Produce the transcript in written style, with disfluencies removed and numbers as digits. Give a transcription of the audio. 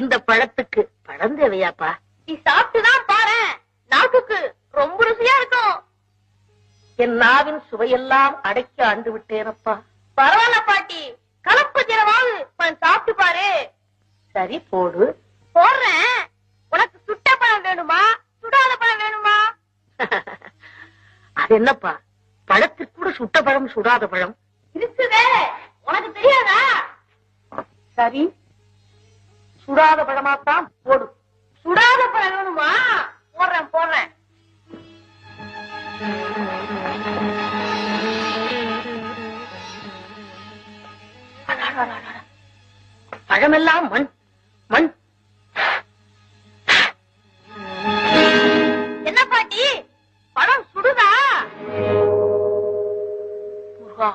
இந்த பழத்துக்கு பழம் தேவையாப்பா? நீ சாப்பிட்டுதான் பாரு, நாக்குக்கு ரொம்ப ருசியா இருக்கும். என் நாவின் சுவையெல்லாம் அடக்கி ஆண்டு விட்டேனப்பா. பரவாயில்ல பாட்டி, கலப்பு தினமாவது கொஞ்சம் சாப்பிட்டு பாரு. சரி போடு. போடுறேன். உனக்கு சுட்ட பழம் வேணுமா, சுடாத பழம் வேணுமா? அது என்னப்பா, பழத்துக்கு கூட சுட்ட பழம் சுடாத பழம் இருக்குதே, உனக்கு தெரியாதா? சரி, சுடாத பழமாத்தான் போடு. சுடாத பழம் வேணுமா? போடுறேன் போடுறேன். பழமெல்லாம் மண் மண். என்ன பாட்டி, பழம் சுடுதா? முருகா,